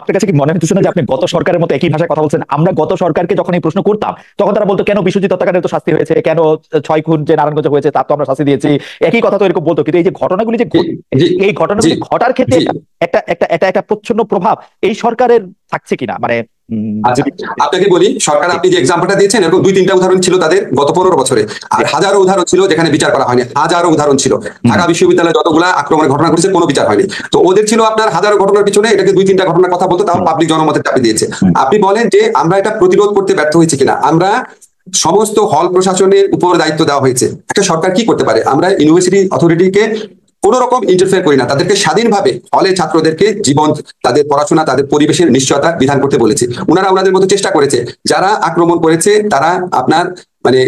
আপনার কাছে কি মনে হচ্ছে না যে আপনি গত সরকারের মতো একই ভাষায় কথা বলছেন? আমরা গত সরকারকে যখন এই প্রশ্ন করতাম তখন তারা বলতো কেন বিশ্বজিৎ হত্যাকাণ্ডের তো শাস্তি হয়েছে, কেন 6 খুন যে নারায়ণগঞ্জে হয়েছে তার তো আমরা শাস্তি দিয়েছি, একই কথা তো এরকম বলতো। কিন্তু এই যে ঘটনাগুলি যে এই ঘটনাগুলি ঘটার ক্ষেত্রে একটা একটা একটা একটা প্রচ্ছন্ন প্রভাব এই সরকারের থাকছে কিনা, মানে আপনাকে বলি, সরকার আপনি যে এক্সাম্পলটা দিয়েছেন এরকম 2-3টা উদাহরণ ছিল তাদের গত 15 বছরে, আর হাজারো উদাহরণ ছিল যেখানে বিচার করা হয়নি, হাজারো উদাহরণ ছিল। ঢাকা বিশ্ববিদ্যালয়ে যতগুলা আক্রমণের ঘটনা ঘটেছে কোনো বিচার হয়নি। তো ওদের ছিল আপনার হাজারো ঘটনার পিছনে এটাকে 2-3টা ঘটনার কথা বলতো, তাও পাবলিক জনমতের চাপে দিয়েছে। আপনি বলেন যে আমরা এটা প্রতিরোধ করতে ব্যর্থ হয়েছে কিনা? আমরা সমস্ত হল প্রশাসনের উপর দায়িত্ব দেওয়া হয়েছে। একটা সরকার কি করতে পারে? আমরা ইউনিভার্সিটি অথরিটিকে কোন রকম ইন্টারফেয়ার করি না, তাদেরকে স্বাধীনভাবে হলে ছাত্রদেরকে জীবন, তাদের পড়াশোনা, তাদের পরিবেশের নিশ্চয়তা বিধান করতে বলেছে। ওনারা ওনাদের মতো চেষ্টা করেছে। যারা আক্রমণ করেছে তারা আপনার মানে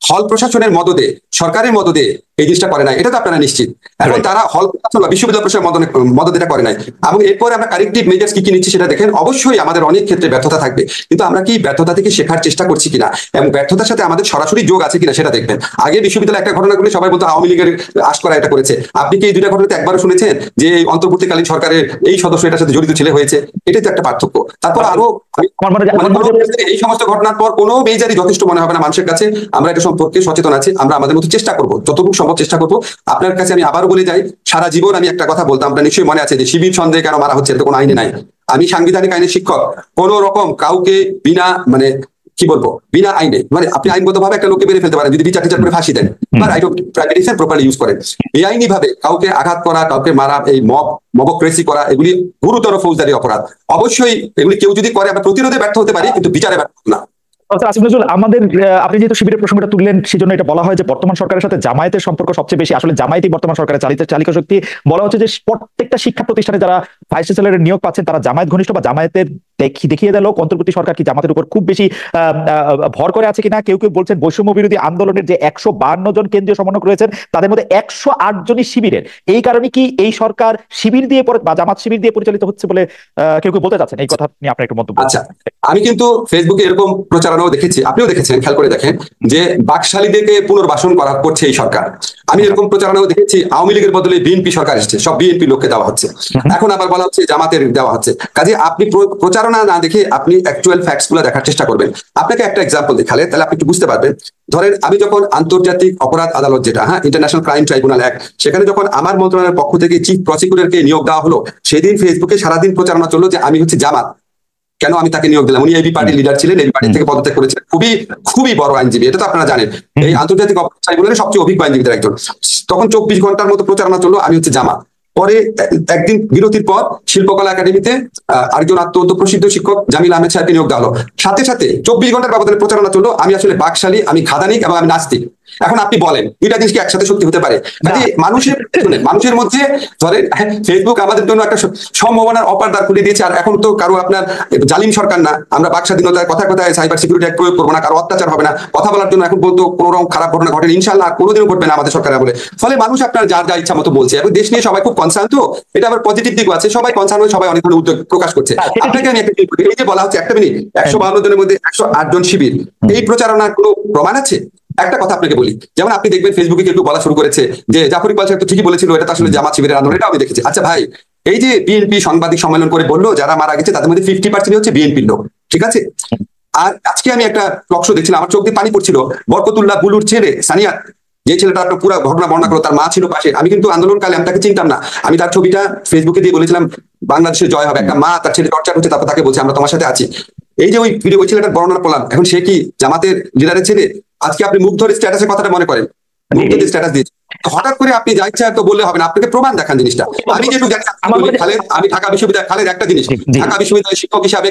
হল প্রশাসনের মদদে, সরকারের মদদে এই জিনিসটা করে নাই, এটা তো আপনারা নিশ্চিত। এখন তারা হল প্রশাসন বা বিশ্ববিদ্যালয় প্রশাসনের মদদে এটা করে নাই। এবং এরপরে আমরা কারেক্টিভ মেজার্স কি কি নিচ্ছি সেটা দেখেন। অবশ্যই আমাদের অনেক ক্ষেত্রে ব্যর্থতা থাকবে, কিন্তু আমরা কি ব্যর্থতা থেকে শেখার চেষ্টা করছি কিনা এবং ব্যর্থতার সাথে আমাদের সরাসরি যোগ আছে কিনা সেটা দেখবেন। আগে বিশ্ববিদ্যালয়ে একটা ঘটনা করলে সবাই বলতো আওয়ামী লীগের আশ করা এটা করেছে। আপনি কি এই দুইটা ঘটনাতে একবারও শুনেছেন যে অন্তর্বর্তীকালীন সরকারের এই সদস্য এটার সাথে জড়িত ছেলে হয়েছে? এটাই তো একটা পার্থক্য। তারপর আরো এই সমস্ত ঘটনার পর কোনো মেজারই যথেষ্ট মনে হবে না মানুষের কাছে। আমরা এটা সম্পর্কে সচেতন আছি, আমরা আমাদের মতো চেষ্টা করবো, যতটুকু সম্ভব চেষ্টা করবো। আপনার কাছে আমি আবারও বলে যাই, সারা জীবন আমি একটা কথা বলতাম, আপনার নিশ্চয়ই মনে আছে যে শিবির সন্দেহে কেন মারা হচ্ছে, এটা কোনো আইনে নাই। আমি সাংবিধানিক আইনের শিক্ষক। কোন রকম কাউকে বিনা মানে কি বলবো বিনা আইনে, মানে আপনি আইনগত ভাবে একটা লোককে মেরে ফেলতে পারেন যদি বিচার টিচার করে ফাঁসি দেন বা right of private defence properly use করেন। বেআইনি ভাবে কাউকে আঘাত করা, কাউকে মারা, এই মবক্রেসি করা, এগুলি গুরুতর ফৌজদারি অপরাধ। অবশ্যই এগুলি কেউ যদি করে আমরা প্রতিরোধে ব্যর্থ হতে পারি, কিন্তু বিচারে ব্যর্থ না। আসিফ নজরুল, আমাদের আপনি যেহেতু শিবিরের প্রসঙ্গটা তুললেন সেজন্য এটা বলা হয় যে বর্তমান সরকারের সাথে জামায়াতের সম্পর্ক সবচেয়ে বেশি। আসলে জামায়াতই বর্তমান সরকারের চালিকা শক্তি। বলা হচ্ছে যে প্রত্যেকটা শিক্ষা প্রতিষ্ঠানে যারা ভাইস চ্যান্সেলরের নিয়োগ পাচ্ছেন তারা জামায়াত ঘনিষ্ঠ বা জামায়াতের দেখিয়ে দিল অন্তর্বর্তী সরকার কি জামাতের উপর খুব বেশি ভর করে আছে কিনা। কেউ কেউ বলছেন বৈষম্য বিরোধী আন্দোলনের যে 152 জন কেন্দ্রীয় সমন্বয়ক রয়েছেন তাদের মধ্যে 108 জনই শিবিরের। এই কারণে কি এই সরকার শিবির দিয়ে বা জামাত শিবির দিয়ে পরিচালিত হচ্ছে বলে কেউ কেউ বলতে চাচ্ছেন? এই কথা নিয়ে আপনার একটু মন্তব্য। আচ্ছা, আমি কিন্তু ফেসবুকে এরকম প্রচারণাও দেখেছি, আপনিও দেখেছেন, খেয়াল করে দেখেন যে বাকশালীদেরকে পুনর্বাসন করছে এই সরকার। আমি এরকম প্রচারণাও দেখেছি আওয়ামী লীগের বদলে বিএনপি সরকার এসেছে, সব বিএনপি লোককে দেওয়া হচ্ছে। এখন আবার বলা হচ্ছে জামাতের দেওয়া হচ্ছে। কাজে আপনি প্রচারণা না দেখে আপনি অ্যাকচুয়াল ফ্যাক্টস গুলো দেখার চেষ্টা করবেন। আপনাকে একটা এক্সাম্পল দেখালে তাহলে আপনি একটু বুঝতে পারবেন। ধরেন আমি যখন আন্তর্জাতিক অপরাধ আদালত, যেটা ইন্টারন্যাশনাল ক্রাইম ট্রাইব্যুনাল অ্যাক্ট, সেখানে যখন আমার মন্ত্রণালয়ের পক্ষ থেকে চিফ প্রসিকিউটরকে নিয়োগ দেওয়া হলো, সেদিন ফেসবুকে সারাদিন প্রচারণা চললো যে আমি হচ্ছে জামাত, কেন আমি তাকে নিয়োগ দিলাম। উনি এবি পার্টির লিডার ছিলেন, এবি পার্টি থেকে পদত্যাগ করেছিলেন, খুবই বড় আইনজীবী, এটা তো আপনারা জানেন, এই আন্তর্জাতিক অপরাধ ট্রাইব্যুনালের সবচেয়ে অভিজ্ঞ আইনজীবীদের একজন। তখন 24 ঘন্টার মতো প্রচারণা চললো আমি হচ্ছে জামাত। পরে একদিন বিরতির পর শিল্পকলা একাডেমিতে আরেকজন অত্যন্ত প্রসিদ্ধ শিক্ষক জামিল আহমেদ সাহেবকে নিয়োগ দেওয়া হলো। সাথে সাথে 24 ঘন্টার ব্যবধানে প্রচারণা চললো আমি আসলে বাকশালী, আমি খাদানিক এবং আমি নাস্তিক। এখন আপনি বলেন দুইটা জিনিস কি একসাথে সত্যি হতে পারে? মানুষের মধ্যে ধরেন ফেসবুক আমাদের জন্য একটা সম্ভাবনার অপারদ্বার খুলে দিয়েছে। আর এখন তো কারো আপনার জালিম সরকার না, আমরা বাক স্বাধীনতার কথা কথায় সাইবার সিকিউরিটি অ্যাক্ট প্রয়োগ করবো না, কারো অত্যাচার হবে না, কথা বলার জন্য এখন বলতো কোনো রকম খারাপ ঘটনা ঘটেনি, ইনশাল্লাহ কোনোদিনও ঘটবে না আমাদের সরকার বলে। ফলে মানুষ আপনার যার যা ইচ্ছা মতো বলছে এবং দেশ নিয়ে সবাই খুব কনসার্ন। তো এটা আবার পজিটিভ দিকও আছে, সবাই কনসার্ন হয়ে সবাই অনেক ধরনের উদ্যোগ প্রকাশ করছে। আপনাকে আমি একটা এই যে বলা হচ্ছে একটা মিনিট 152 জনের মধ্যে 108 জন শিবির, এই প্রচারণার কোনো প্রমাণ আছে? একটা কথা আপনাকে বলি, যেমন আপনি দেখবেন ফেসবুকে কেউ বলা শুরু করেছে যে জাফর ইকবাল সাহেব তো ঠিকই বলেছিল, এটা তো আসলে জামাত শিবিরের আন্দোলন, এটা আমি দেখেছি। আচ্ছা ভাই, এই যে বিএনপি সাংবাদিক সম্মেলন করে বললো যারা মারা গেছে তাদের মধ্যে 50% হচ্ছে বিএনপির লোক, ঠিক আছে? আর আজকে আমি একটা টক শো দেখছিলাম, আমার চোখ দিয়ে পানি পড়ছিল। বরকতুল্লাহ বুলুর ছেলে সানিয়া, যে ছেলেটা আপনার পুরো ঘটনা বর্ণনা করলো, তার মা ছিল পাশে। আমি কিন্তু আন্দোলনকালে আমি তাকে চিনতাম না, আমি তার ছবিটা ফেসবুকে দিয়ে বলেছিলাম বাংলাদেশের জয় হবে। একটা মা তার ছেলে টর্চার হচ্ছে, তারপর তাকে বলছে আমরা তোমার সাথে আছি। এই যে ওই ভিডিও, ওই ছেলেটার বর্ণনা করলাম, এখন সে কি জামাতের লিডারের ছেলে? আজকে আপনি মুগ্ধর স্ট্যাটাসের কথাটা মনে করেন, মুগ্ধ যে স্ট্যাটাস দিয়েছে, হঠাৎ করে আপনি যা ইচ্ছা তো বললে হবে না, আপনাকে প্রমাণ দেখান জিনিসটা। আমি যেটুকু জানি, আমি ঢাকা বিশ্ববিদ্যালয় খালেদ একটা জিনিস, ঢাকা বিশ্ববিদ্যালয়ের শিক্ষক হিসাবে